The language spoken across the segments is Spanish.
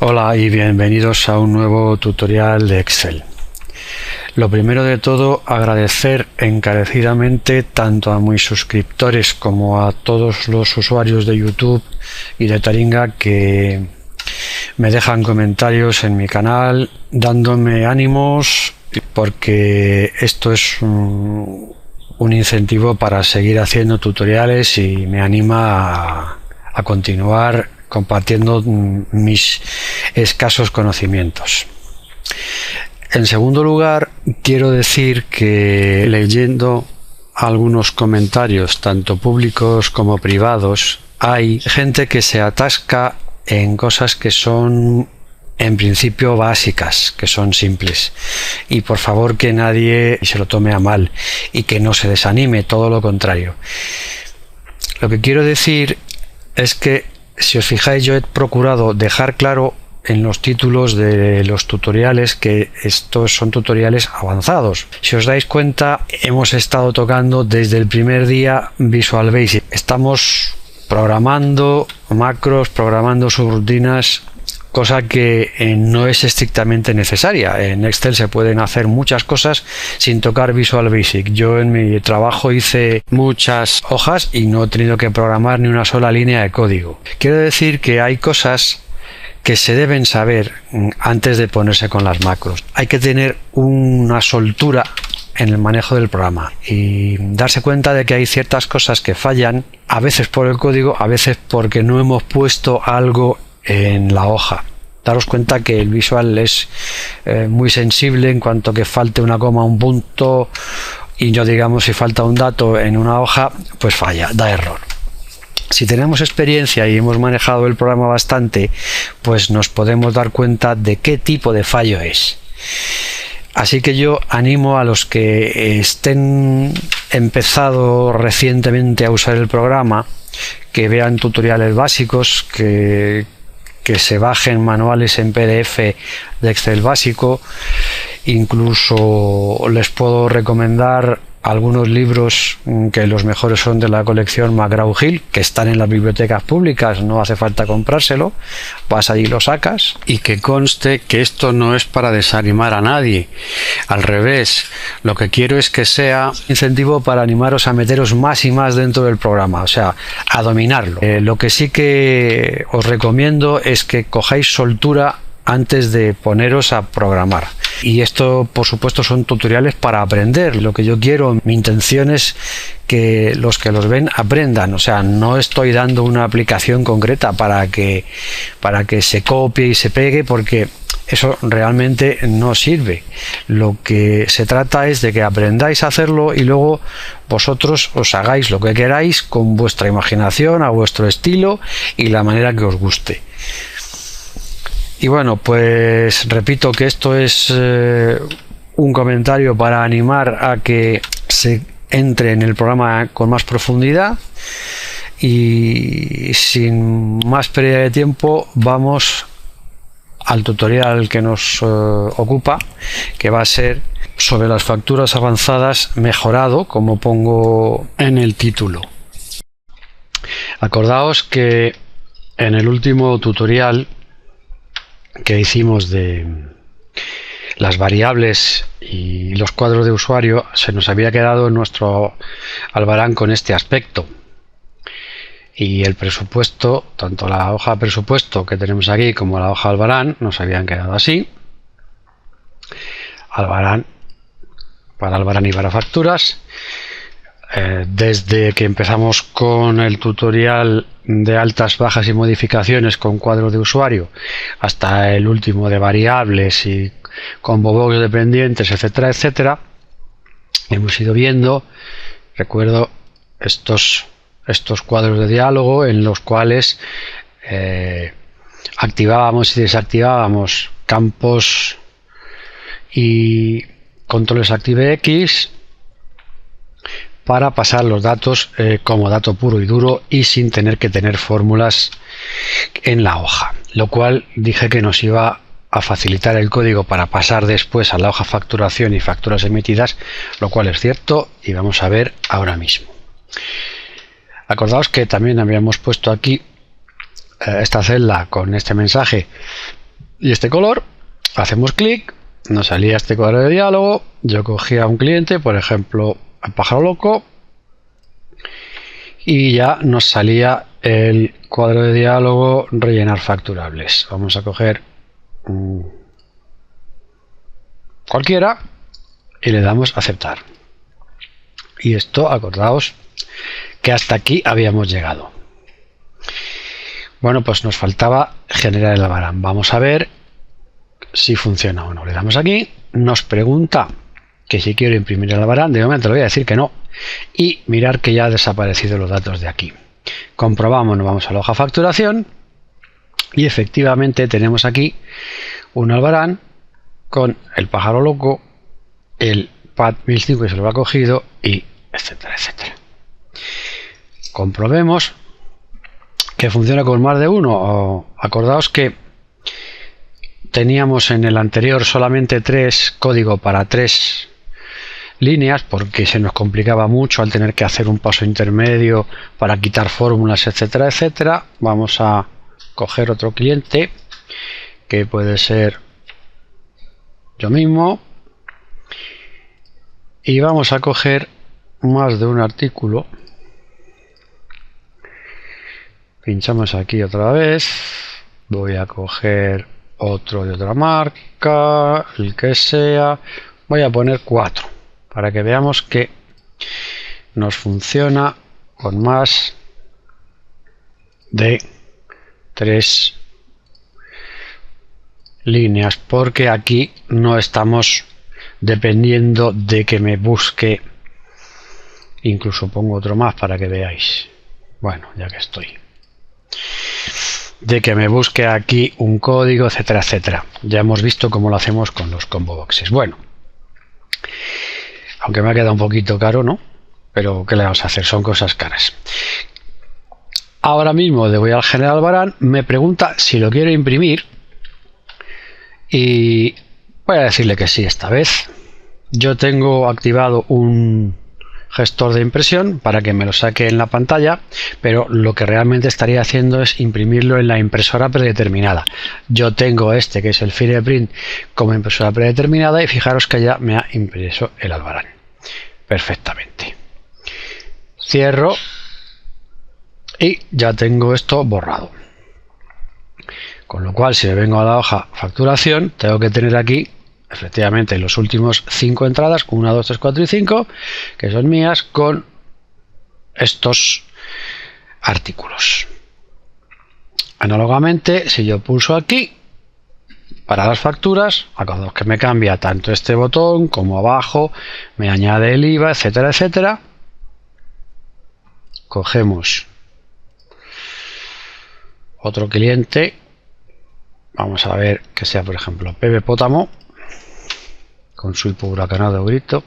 Hola y bienvenidos a un nuevo tutorial de Excel. Lo primero de todo, agradecer encarecidamente tanto a mis suscriptores como a todos los usuarios de YouTube y de Taringa que me dejan comentarios en mi canal dándome ánimos, porque esto es un incentivo para seguir haciendo tutoriales y me anima a continuar compartiendo mis escasos conocimientos. En segundo lugar, quiero decir que leyendo algunos comentarios, tanto públicos como privados, hay gente que se atasca en cosas que son en principio básicas, que son simples, y por favor que nadie se lo tome a mal y que no se desanime, todo lo contrario. Lo que quiero decir es que, si os fijáis, yo he procurado dejar claro en los títulos de los tutoriales que estos son tutoriales avanzados. Si os dais cuenta, hemos estado tocando desde el primer día Visual Basic. Estamos programando macros, programando subrutinas, cosa que no es estrictamente necesaria. En Excel se pueden hacer muchas cosas sin tocar Visual Basic. Yo en mi trabajo hice muchas hojas y no he tenido que programar ni una sola línea de código. Quiero decir que hay cosas que se deben saber antes de ponerse con las macros. Hay que tener una soltura en el manejo del programa y darse cuenta de que hay ciertas cosas que fallan, a veces por el código, a veces porque no hemos puesto algo en la hoja. Daros cuenta que el visual es muy sensible en cuanto que falte una coma, un punto, y yo, digamos, si falta un dato en una hoja, pues falla, da error. Si tenemos experiencia y hemos manejado el programa bastante, pues nos podemos dar cuenta de qué tipo de fallo es. Así que yo animo a los que estén empezado recientemente a usar el programa, que vean tutoriales básicos, que se bajen manuales en PDF de Excel básico. Incluso les puedo recomendar algunos libros, que los mejores son de la colección McGraw-Hill, que están en las bibliotecas públicas, no hace falta comprárselo, vas allí y lo sacas. Y que conste que esto no es para desanimar a nadie, al revés, lo que quiero es que sea incentivo para animaros a meteros más y más dentro del programa, o sea, a dominarlo. Lo que sí que os recomiendo es que cojáis soltura antes de poneros a programar. Y esto, por supuesto, son tutoriales para aprender. Lo que yo quiero, mi intención es que los ven aprendan. O sea, no estoy dando una aplicación concreta para que se copie y se pegue, porque eso realmente no sirve. Lo que se trata es de que aprendáis a hacerlo y luego vosotros os hagáis lo que queráis con vuestra imaginación, a vuestro estilo y la manera que os guste. Y bueno, pues repito que esto es un comentario para animar a que se entre en el programa con más profundidad, y sin más pérdida de tiempo vamos al tutorial que nos ocupa, que va a ser sobre las facturas avanzadas mejorado, como pongo en el título. Acordaos que en el último tutorial que hicimos de las variables y los cuadros de usuario, se nos había quedado en nuestro albarán con este aspecto, y el presupuesto, tanto la hoja de presupuesto que tenemos aquí como la hoja albarán, nos habían quedado así: albarán para albarán y para facturas. Desde que empezamos con el tutorial de altas, bajas y modificaciones con cuadros de usuario hasta el último de variables y con box dependientes, etcétera, etcétera, hemos ido viendo, recuerdo, estos cuadros de diálogo en los cuales activábamos y desactivábamos campos y controles ActiveX para pasar los datos como dato puro y duro y sin tener que tener fórmulas en la hoja, lo cual dije que nos iba a facilitar el código para pasar después a la hoja facturación y facturas emitidas, lo cual es cierto y vamos a ver ahora mismo. Acordaos que también habíamos puesto aquí esta celda con este mensaje y este color, hacemos clic, nos salía este cuadro de diálogo, yo cogía un cliente, por ejemplo, el pájaro loco, y ya nos salía el cuadro de diálogo rellenar facturables. Vamos a coger cualquiera y le damos a aceptar. Y esto, acordaos que hasta aquí habíamos llegado. Bueno, pues nos faltaba generar el albarán. Vamos a ver si funciona o no. Le damos aquí, nos pregunta que si quiero imprimir el albarán. De momento le voy a decir que no. Y mirar que ya han desaparecido los datos de aquí. Comprobamos, nos vamos a la hoja facturación y efectivamente tenemos aquí un albarán con el pájaro loco, el PAD 1005 que se lo ha cogido, y etcétera, etcétera. Comprobemos que funciona con más de uno. Acordaos que teníamos en el anterior solamente código para 3 líneas, porque se nos complicaba mucho al tener que hacer un paso intermedio para quitar fórmulas, etcétera, etcétera. Vamos a coger otro cliente que puede ser yo mismo y vamos a coger más de un artículo. Pinchamos aquí otra vez, voy a coger otro de otra marca, el que sea, voy a poner 4 para que veamos que nos funciona con más de 3 líneas, porque aquí no estamos dependiendo de que me busque. Incluso pongo otro más para que veáis, bueno, ya que estoy, de que me busque aquí un código, etcétera, etcétera. Ya hemos visto cómo lo hacemos con los combo boxes. Bueno, aunque me ha quedado un poquito caro, ¿no? Pero ¿qué le vamos a hacer? Son cosas caras. Ahora mismo le voy al general albarán, me pregunta si lo quiero imprimir y voy a decirle que sí esta vez. Yo tengo activado un gestor de impresión para que me lo saque en la pantalla, pero lo que realmente estaría haciendo es imprimirlo en la impresora predeterminada. Yo tengo este que es el Fireprint como impresora predeterminada y fijaros que ya me ha impreso el albarán perfectamente. Cierro y ya tengo esto borrado, con lo cual si me vengo a la hoja facturación tengo que tener aquí efectivamente los últimos 5 entradas, 1, 2, 3, 4 y 5, que son mías, con estos artículos. Análogamente, si yo pulso aquí para las facturas, acordaos que me cambia tanto este botón como abajo, me añade el IVA, etcétera, etcétera. Cogemos otro cliente, vamos a ver que sea por ejemplo Pepe Pótamo, con su huracanado grito,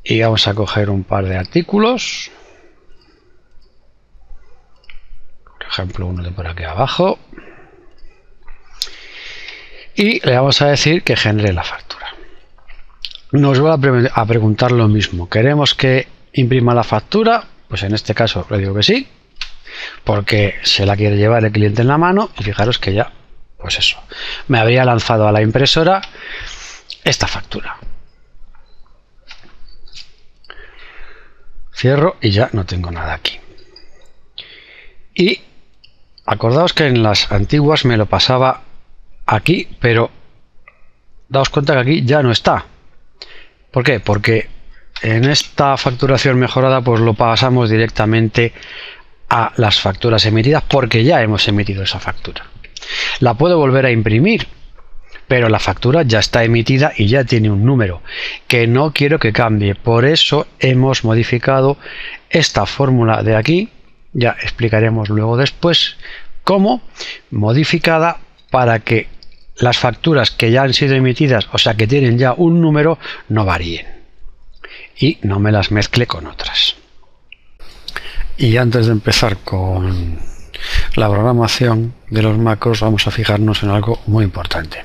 y vamos a coger un par de artículos, por ejemplo uno de por aquí abajo, y le vamos a decir que genere la factura. Nos va a preguntar lo mismo, ¿queremos que imprima la factura? Pues en este caso le digo que sí, porque se la quiere llevar el cliente en la mano, y fijaros que ya, pues eso, me habría lanzado a la impresora esta factura. Cierro y ya no tengo nada aquí. Y acordaos que en las antiguas me lo pasaba aquí, pero daos cuenta que aquí ya no está. ¿Por qué? Porque en esta facturación mejorada pues lo pasamos directamente a las facturas emitidas, porque ya hemos emitido esa factura. La puedo volver a imprimir, pero la factura ya está emitida y ya tiene un número que no quiero que cambie. Por eso hemos modificado esta fórmula de aquí, ya explicaremos luego después cómo, modificada para que las facturas que ya han sido emitidas, o sea que tienen ya un número, no varíen y no me las mezcle con otras. Y antes de empezar con la programación de los macros, vamos a fijarnos en algo muy importante.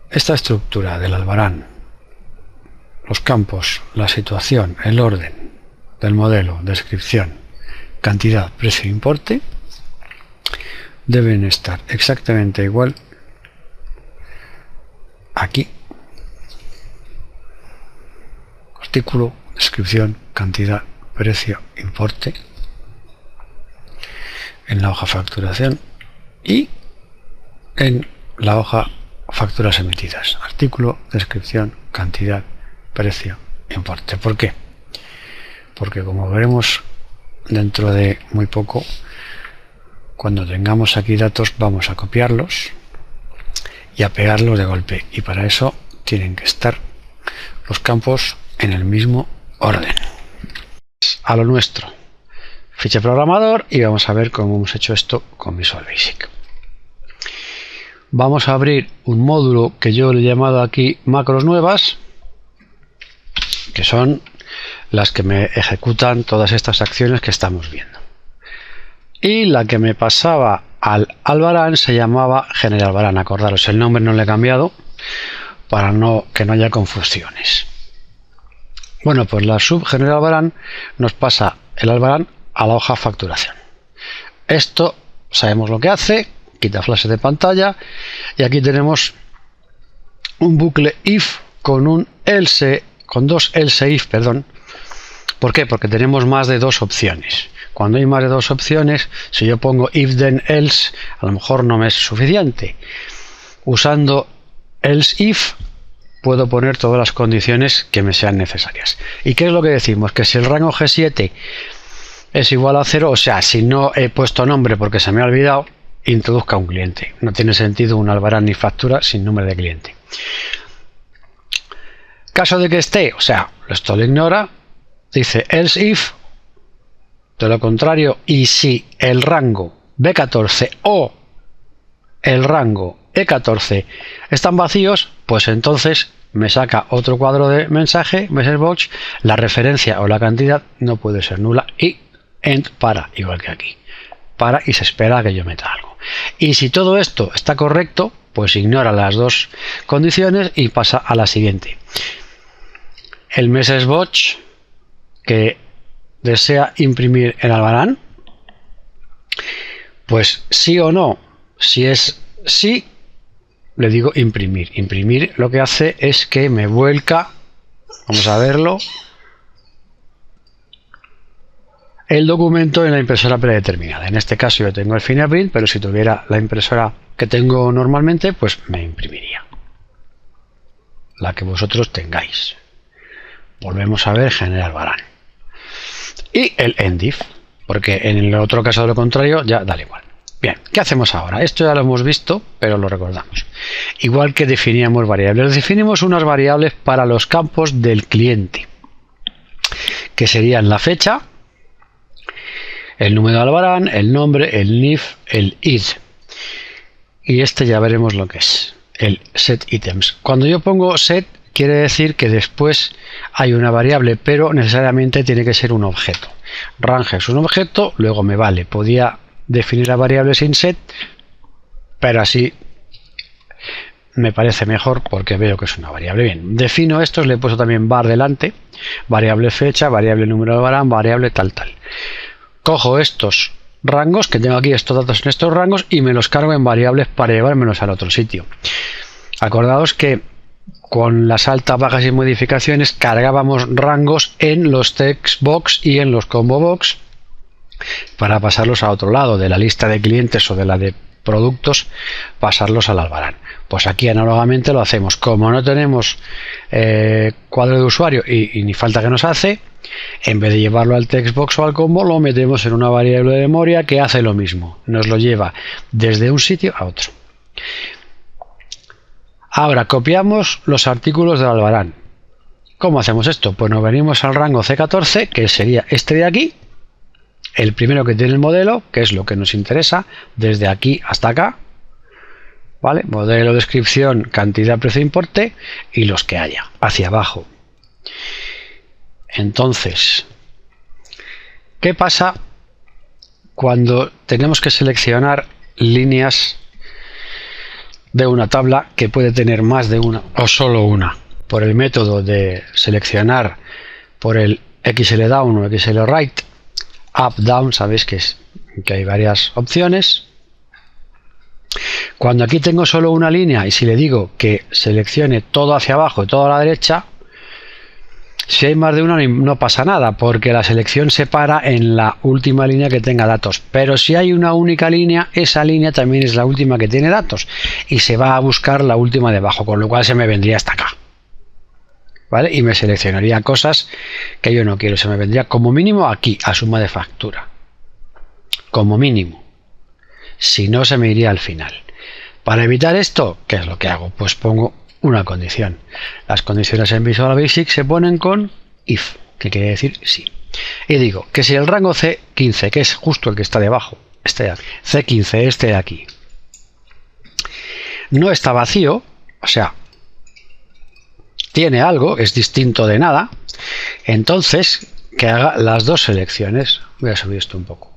Esta estructura del albarán, los campos, la situación, el orden del modelo, descripción, cantidad, precio, importe deben estar exactamente igual aquí. Artículo, descripción, cantidad, precio, importe en la hoja facturación y en la hoja facturas emitidas. Artículo, descripción, cantidad, precio, importe. ¿Por qué? Porque como veremos dentro de muy poco, cuando tengamos aquí datos vamos a copiarlos y a pegarlos de golpe, y para eso tienen que estar los campos en el mismo orden. A lo nuestro, ficha programador, y vamos a ver cómo hemos hecho esto con Visual Basic. Vamos a abrir un módulo que yo le he llamado aquí macros nuevas, que son las que me ejecutan todas estas acciones que estamos viendo. Y la que me pasaba al Albarán se llamaba GenerAlbarán. Acordaros, el nombre no le he cambiado para que no haya confusiones. Bueno, pues la sub GenerAlbarán nos pasa el Albarán a la hoja facturación. Esto sabemos lo que hace, quita flashes de pantalla, y aquí tenemos un bucle if con un else, con dos else if, perdón. ¿Por qué? Porque tenemos más de dos opciones. Cuando hay más de dos opciones, si yo pongo if then else, a lo mejor no me es suficiente. Usando else if puedo poner todas las condiciones que me sean necesarias. ¿Y qué es lo que decimos? Que si el rango G7 es igual a 0, o sea, si no he puesto nombre porque se me ha olvidado, introduzca un cliente. No tiene sentido un Albarán ni factura sin nombre de cliente. Caso de que esté, o sea, esto lo ignora, dice else if, de lo contrario, y si el rango B14 o el rango E14 están vacíos, pues entonces me saca otro cuadro de mensaje, message box, la referencia o la cantidad no puede ser nula, y end para, igual que aquí, para y se espera a que yo meta algo. Y si todo esto está correcto, pues ignora las dos condiciones y pasa a la siguiente. El message box que desea imprimir el Albarán, pues sí o no. Si es sí, le digo imprimir. Imprimir lo que hace es que me vuelca, vamos a verlo, el documento en la impresora predeterminada. En este caso yo tengo el Fingerprint, pero si tuviera la impresora que tengo normalmente, pues me imprimiría la que vosotros tengáis. Volvemos a ver GenerAlbarán. Y el endif, porque en el otro caso de lo contrario ya da igual. Bien, ¿qué hacemos ahora? Esto ya lo hemos visto, pero lo recordamos. Igual que definíamos variables, definimos unas variables para los campos del cliente, que serían la fecha, el número de Albarán, el nombre, el NIF, el ID. Y este ya veremos lo que es, el setItems. Cuando yo pongo set, quiere decir que después hay una variable, pero necesariamente tiene que ser un objeto. Range es un objeto, luego me vale. Podía definir la variable sin set, pero así me parece mejor porque veo que es una variable. Bien, defino estos, le he puesto también var delante, variable fecha, variable número de Albarán, variable tal. Cojo estos rangos que tengo aquí, estos datos en estos rangos, y me los cargo en variables para llevármelos al otro sitio. Acordaos que con las altas, bajas y modificaciones cargábamos rangos en los text box y en los combo box para pasarlos a otro lado, de la lista de clientes o de la de productos, pasarlos al Albarán. Pues aquí análogamente lo hacemos. Como no tenemos cuadro de usuario y ni falta que nos hace, en vez de llevarlo al text box o al combo, lo metemos en una variable de memoria que hace lo mismo, nos lo lleva desde un sitio a otro. Ahora copiamos los artículos del Albarán. ¿Cómo hacemos esto? Pues nos venimos al rango C14, que sería este de aquí, el primero que tiene el modelo, que es lo que nos interesa, desde aquí hasta acá, ¿vale? Modelo, descripción, cantidad, precio, importe, y los que haya, hacia abajo. Entonces, ¿qué pasa cuando tenemos que seleccionar líneas de una tabla que puede tener más de una o solo una? Por el método de seleccionar por el XL down o XL right, up, down, sabéis que hay varias opciones. Cuando aquí tengo solo una línea y si le digo que seleccione todo hacia abajo y todo a la derecha, si hay más de una no pasa nada porque la selección se para en la última línea que tenga datos, pero si hay una única línea, esa línea también es la última que tiene datos y se va a buscar la última debajo, con lo cual se me vendría hasta acá, ¿vale? Y me seleccionaría cosas que yo no quiero, se me vendría como mínimo aquí a suma de factura, como mínimo, si no se me iría al final. Para evitar esto, ¿qué es lo que hago? Pues pongo una condición. Las condiciones en Visual Basic se ponen con if, que quiere decir sí. Y digo que si el rango C15, que es justo el que está debajo, C15, este de aquí, no está vacío, o sea, tiene algo, es distinto de nada, entonces que haga las dos selecciones. Voy a subir esto un poco.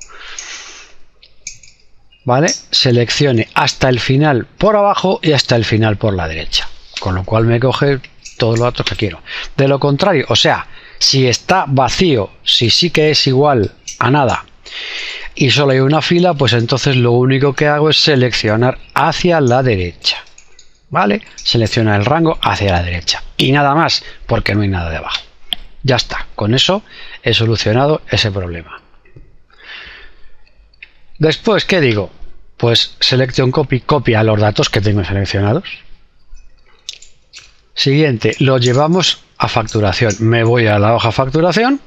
¿Vale? Seleccione hasta el final por abajo y hasta el final por la derecha. Con lo cual me coge todos los datos que quiero. De lo contrario, o sea, si está vacío, si sí que es igual a nada y solo hay una fila, pues entonces lo único que hago es seleccionar hacia la derecha. ¿Vale? Selecciona el rango hacia la derecha. Y nada más, porque no hay nada debajo. Ya está. Con eso he solucionado ese problema. Después, ¿qué digo? Pues Selection Copy copia los datos que tengo seleccionados. Siguiente, lo llevamos a facturación. Me voy a la hoja facturación.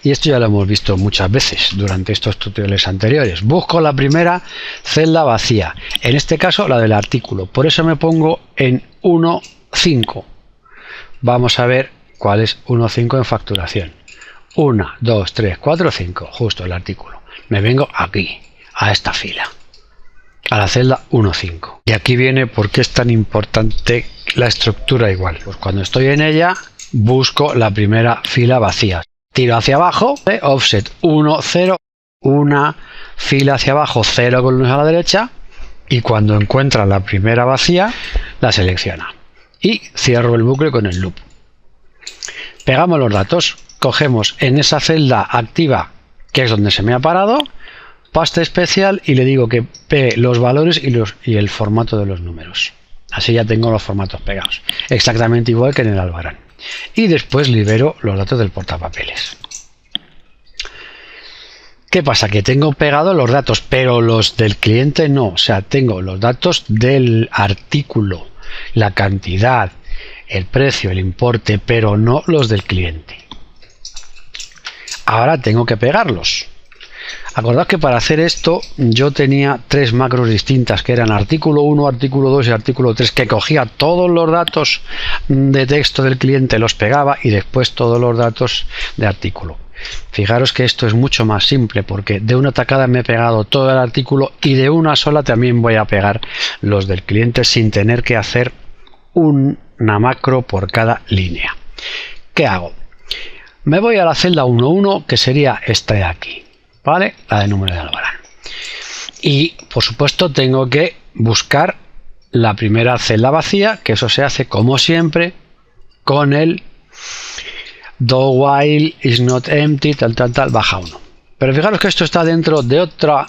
Y esto ya lo hemos visto muchas veces durante estos tutoriales anteriores. Busco la primera celda vacía. En este caso, la del artículo. Por eso me pongo en 1.5. Vamos a ver cuál es 1.5 en facturación. 1, 2, 3, 4, 5. Justo el artículo. Me vengo aquí, a esta fila, a la celda 1.5. Y aquí viene por qué es tan importante la estructura igual. Pues cuando estoy en ella, busco la primera fila vacía. Tiro hacia abajo, offset 1, 0, una fila hacia abajo, 0 columnas a la derecha, y cuando encuentra la primera vacía, la selecciona. Y cierro el bucle con el loop. Pegamos los datos, cogemos en esa celda activa, que es donde se me ha parado, pasta especial y le digo que pegue los valores y el formato de los números. Así ya tengo los formatos pegados. Exactamente igual que en el Albarán. Y después libero los datos del portapapeles. ¿Qué pasa? Que tengo pegados los datos, pero los del cliente no. O sea, tengo los datos del artículo, la cantidad, el precio, el importe, pero no los del cliente. Ahora tengo que pegarlos. Acordad que para hacer esto yo tenía 3 macros distintas que eran artículo 1, artículo 2 y artículo 3, que cogía todos los datos de texto del cliente, los pegaba y después todos los datos de artículo. Fijaros que esto es mucho más simple porque de una tacada me he pegado todo el artículo y de una sola también voy a pegar los del cliente sin tener que hacer una macro por cada línea. ¿Qué hago? Me voy a la celda 1.1, que sería esta de aquí, ¿vale? La de número de Albarán. Y, por supuesto, tengo que buscar la primera celda vacía, que eso se hace, como siempre, con el do while is not empty, tal, baja 1. Pero fijaros que esto está dentro de otro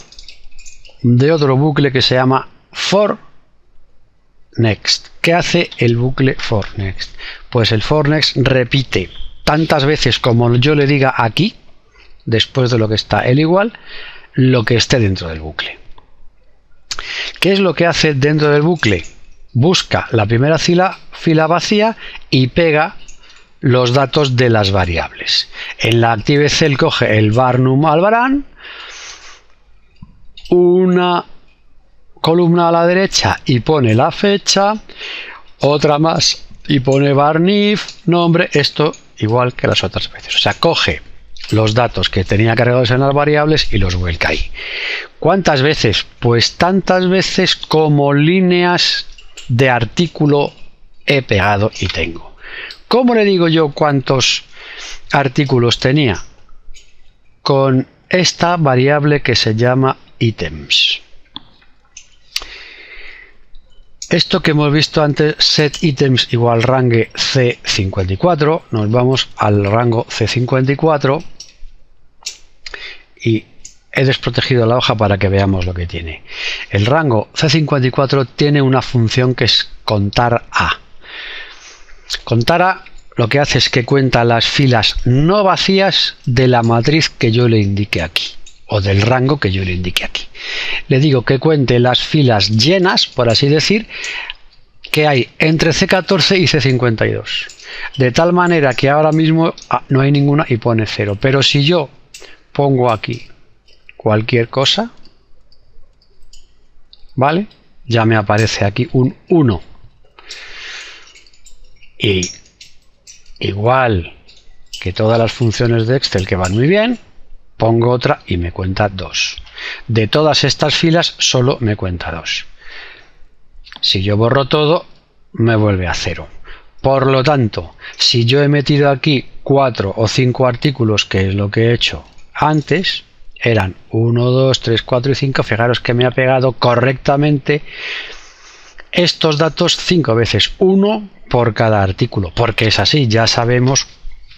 bucle que se llama for next. ¿Qué hace el bucle for next? Pues el for next repite tantas veces como yo le diga aquí, después de lo que está el igual, lo que esté dentro del bucle. ¿Qué es lo que hace dentro del bucle? Busca la primera fila vacía y pega los datos de las variables. En la Active Cell coge el var num Albarán, una columna a la derecha y pone la fecha, otra más y pone var nif, nombre, esto igual que las otras veces. O sea, coge los datos que tenía cargados en las variables y los vuelca ahí. ¿Cuántas veces? Pues tantas veces como líneas de artículo he pegado y tengo. ¿Cómo le digo yo cuántos artículos tenía? Con esta variable que se llama items. Esto que hemos visto antes, set items igual range C54, nos vamos al rango C54 he desprotegido la hoja para que veamos lo que tiene. El rango C54 tiene una función que es contar a. Contar a lo que hace es que cuenta las filas no vacías de la matriz que yo le indique aquí, o del rango que yo le indique aquí. Le digo que cuente las filas llenas, por así decir, que hay entre C14 y C52. De tal manera que ahora mismo no hay ninguna y pone 0. Pero si yo pongo aquí cualquier cosa, ¿vale? Ya me aparece aquí un 1. Y igual que todas las funciones de Excel que van muy bien, pongo otra y me cuenta 2. De todas estas filas solo me cuenta 2. Si yo borro todo, me vuelve a 0. Por lo tanto, si yo he metido aquí 4 o 5 artículos, que es lo que he hecho antes, eran 1, 2, 3, 4 y 5, fijaros que me ha pegado correctamente estos datos 5 veces, 1 por cada artículo, porque es así, ya sabemos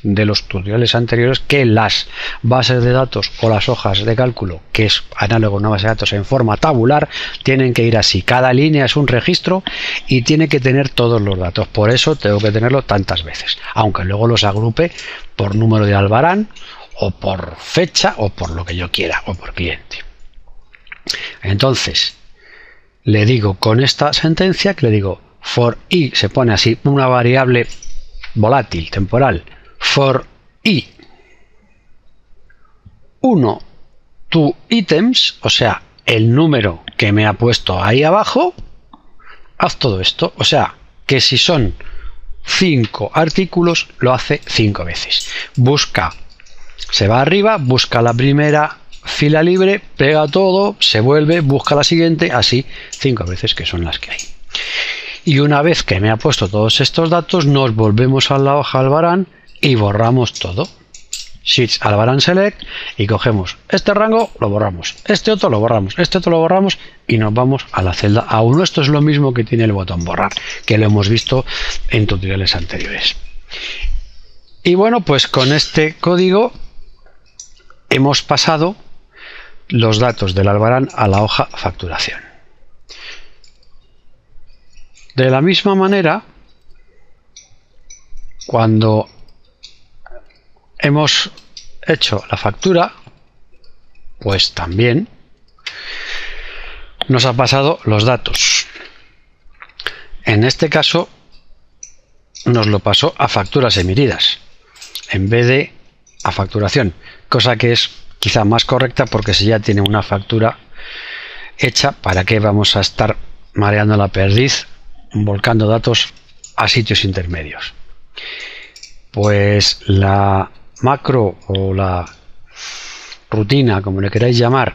de los tutoriales anteriores que las bases de datos o las hojas de cálculo, que es análogo a una base de datos en forma tabular, tienen que ir así, cada línea es un registro y tiene que tener todos los datos, por eso tengo que tenerlo tantas veces, aunque luego los agrupe por número de albarán o por fecha o por lo que yo quiera o por cliente. Entonces le digo con esta sentencia que le digo for i, se pone así una variable volátil, temporal, for i 1 to items, o sea, el número que me ha puesto ahí abajo, haz todo esto, o sea, que si son 5 artículos, lo hace 5 veces. Busca, se va arriba, busca la primera fila libre, pega todo, se vuelve, busca la siguiente, así 5 veces, que son las que hay. Y una vez que me ha puesto todos estos datos, nos volvemos a la hoja albarán y borramos todo. Shift albarán select y cogemos este rango, lo borramos, este otro lo borramos, este otro lo borramos y nos vamos a la celda A1. Esto es lo mismo que tiene el botón borrar, que lo hemos visto en tutoriales anteriores. Y bueno, pues con este código hemos pasado los datos del albarán a la hoja facturación. De la misma manera, cuando hemos hecho la factura, pues también nos ha pasado los datos. En este caso nos lo pasó a facturas emitidas en vez de a facturación, cosa que es quizá más correcta, porque si ya tiene una factura hecha, ¿para qué vamos a estar mareando la perdiz volcando datos a sitios intermedios? Pues la macro o la rutina, como le queráis llamar,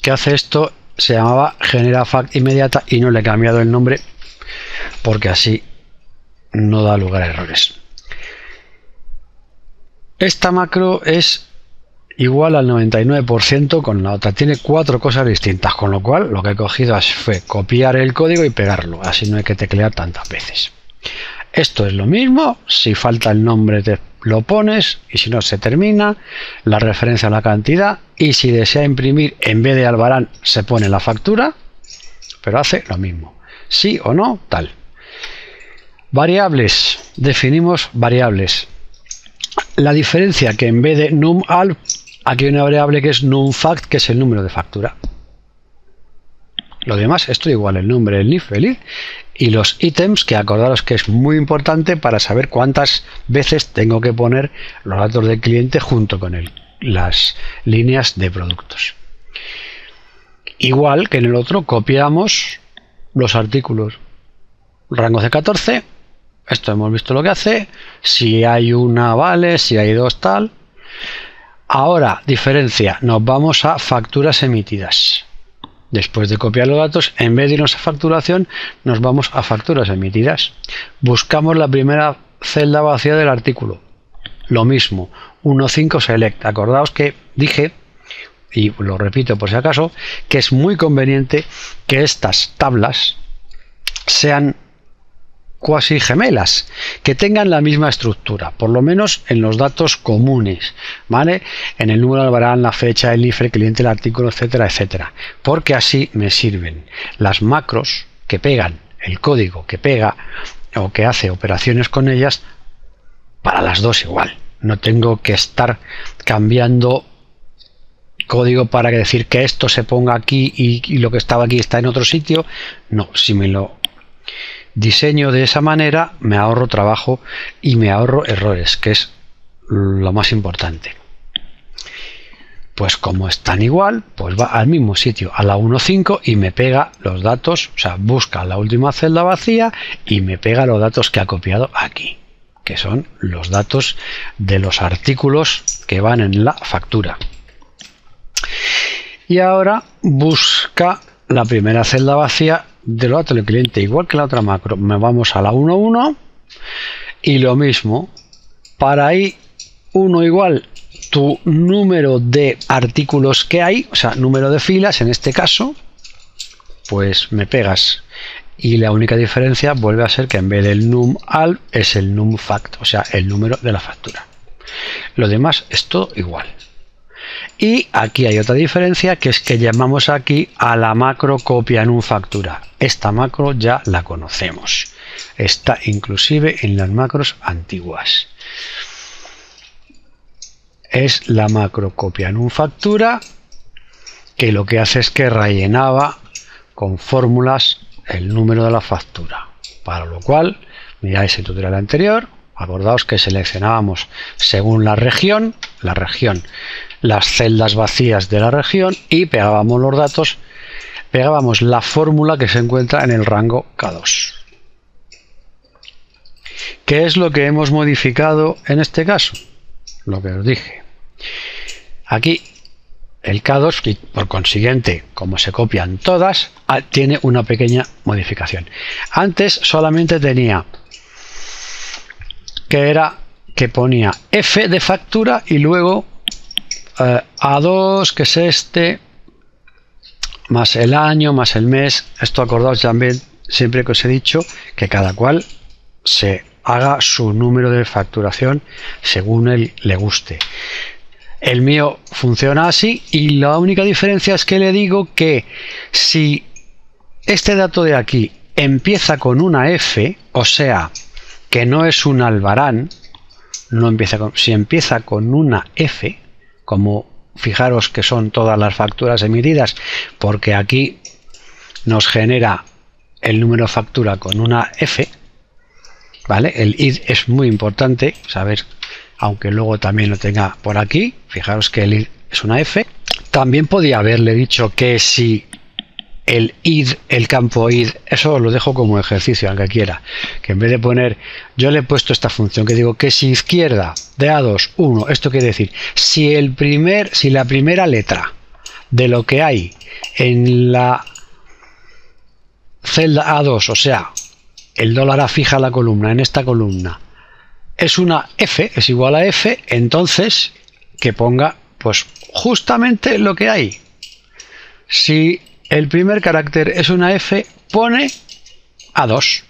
que hace esto se llamaba genera fact inmediata y no le he cambiado el nombre porque así no da lugar a errores. Esta macro es igual al 99% con la otra, tiene 4 cosas distintas, con lo cual lo que he cogido fue copiar el código y pegarlo, así no hay que teclear tantas veces. Esto es lo mismo, si falta el nombre te lo pones y si no se termina, la referencia a la cantidad, y si desea imprimir en vez de albarán se pone la factura, pero hace lo mismo, sí o no, tal. Variables, definimos variables. La diferencia que en vez de num_alf, aquí hay una variable que es numFact, que es el número de factura. Lo demás, esto igual, el nombre, el if, el id, y los ítems, que acordaros que es muy importante para saber cuántas veces tengo que poner los datos del cliente junto con las líneas de productos. Igual que en el otro, copiamos los artículos. Rango C14, esto hemos visto lo que hace, si hay una vale, si hay 2 tal. Ahora, diferencia, nos vamos a facturas emitidas. Después de copiar los datos, en vez de irnos a facturación, nos vamos a facturas emitidas. Buscamos la primera celda vacía del artículo. Lo mismo, 1.5 select. Acordaos que dije, y lo repito por si acaso, que es muy conveniente que estas tablas sean cuasi gemelas, que tengan la misma estructura, por lo menos en los datos comunes, ¿vale? En el número de albarán, la fecha, el IFE, el cliente, el artículo, etcétera, etcétera, porque así me sirven las macros que pegan el código que pega o que hace operaciones con ellas para las dos igual. No tengo que estar cambiando código para decir que esto se ponga aquí y lo que estaba aquí está en otro sitio. No, si me lo diseño de esa manera me ahorro trabajo y me ahorro errores, que es lo más importante. Pues como están igual, pues va al mismo sitio, a la 1.5, y me pega los datos, o sea, busca la última celda vacía y me pega los datos que ha copiado aquí, que son los datos de los artículos que van en la factura. Y ahora busca la primera celda vacía de los datos del cliente, igual que la otra macro. Me vamos a la 1.1 y lo mismo, para ahí 1 igual tu número de artículos que hay, o sea, número de filas en este caso, pues me pegas. Y la única diferencia vuelve a ser que en vez del num al es el num fact, o sea, el número de la factura. Lo demás es todo igual. Y aquí hay otra diferencia, que es que llamamos aquí a la macro copia num factura. Esta macro ya la conocemos. Está inclusive en las macros antiguas. Es la macro copia num factura, que lo que hace es que rellenaba con fórmulas el número de la factura. Para lo cual, miráis el tutorial anterior, acordaos que seleccionábamos según la región, las celdas vacías de la región, y pegábamos los datos, pegábamos la fórmula que se encuentra en el rango K2. ¿Qué es lo que hemos modificado en este caso? Lo que os dije. Aquí el K2, y por consiguiente, como se copian todas, tiene una pequeña modificación. Antes solamente tenía que ponía F de factura y luego A2, que es este, más el año, más el mes. Esto acordaos también, siempre que os he dicho, que cada cual se haga su número de facturación según él le guste. El mío funciona así, y la única diferencia es que le digo que si este dato de aquí empieza con una F, o sea, que no es un albarán, si empieza con una F, como fijaros que son todas las facturas emitidas, porque aquí nos genera el número de factura con una F, ¿vale? El id es muy importante saber, aunque luego también lo tenga por aquí. Fijaros que el id es una F. También podía haberle dicho que si el id, el campo id, eso os lo dejo como ejercicio, aunque quiera, que en vez de poner, yo le he puesto esta función que digo que si izquierda de A2 1, esto quiere decir si la primera letra de lo que hay en la celda A2, o sea, el dólar A fija la columna, en esta columna es una F, es igual a F, entonces que ponga pues justamente lo que hay. Si el primer carácter es una F, pone A2,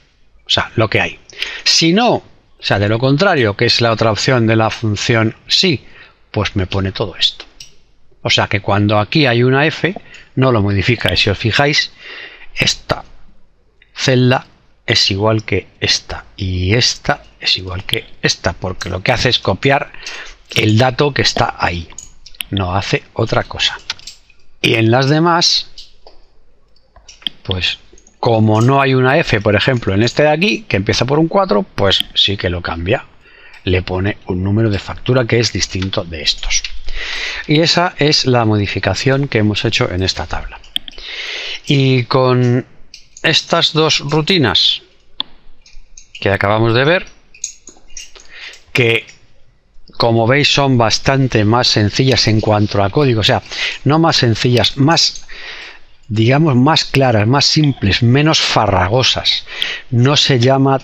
o sea, lo que hay. Si no, o sea, de lo contrario, que es la otra opción de la función sí, pues me pone todo esto. O sea que cuando aquí hay una F, no lo modifica. Y si os fijáis, esta celda es igual que esta y esta es igual que esta, porque lo que hace es copiar el dato que está ahí, no hace otra cosa. Y en las demás, pues como no hay una F, por ejemplo, en este de aquí, que empieza por un 4, pues sí que lo cambia. Le pone un número de factura que es distinto de estos. Y esa es la modificación que hemos hecho en esta tabla. Y con estas dos rutinas que acabamos de ver, que como veis son bastante más sencillas en cuanto a código, o sea, no más sencillas, más, digamos, más claras, más simples, menos farragosas. No se llama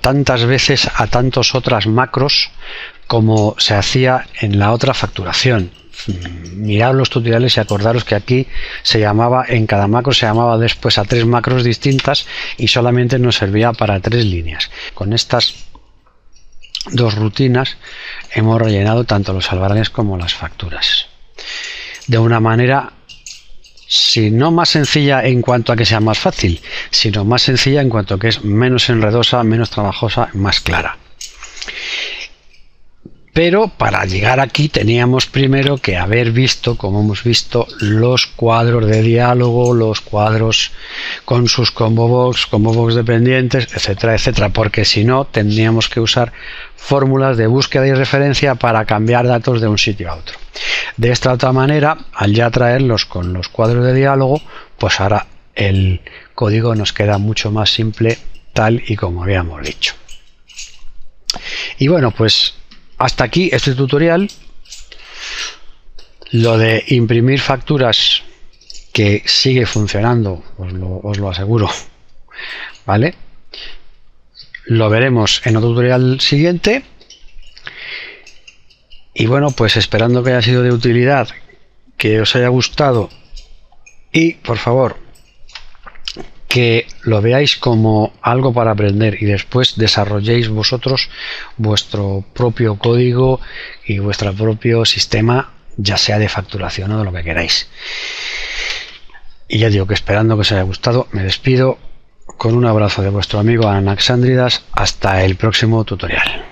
tantas veces a tantas otras macros como se hacía en la otra facturación. mirad los tutoriales y acordaros que aquí se llamaba, en cada macro se llamaba después a 3 macros distintas y solamente nos servía para 3 líneas. Con estas 2 rutinas hemos rellenado tanto los albaranes como las facturas de una manera, si no más sencilla en cuanto a que sea más fácil, sino más sencilla en cuanto a que es menos enredosa, menos trabajosa, más clara. Pero para llegar aquí teníamos primero que haber visto, como hemos visto, los cuadros de diálogo, los cuadros con sus combo box dependientes, etcétera, etcétera, porque si no tendríamos que usar fórmulas de búsqueda y referencia para cambiar datos de un sitio a otro. De esta otra manera, al ya traerlos con los cuadros de diálogo, pues ahora el código nos queda mucho más simple, tal y como habíamos dicho. Y bueno, pues hasta aquí este tutorial. Lo de imprimir facturas, que sigue funcionando, os lo aseguro, ¿vale? Lo veremos en otro tutorial siguiente. Y bueno, pues esperando que haya sido de utilidad, que os haya gustado y, por favor, que lo veáis como algo para aprender y después desarrolléis vosotros vuestro propio código y vuestro propio sistema, ya sea de facturación o de lo que queráis. Y ya digo que esperando que os haya gustado, me despido con un abrazo de vuestro amigo Anaxandridas. Hasta el próximo tutorial.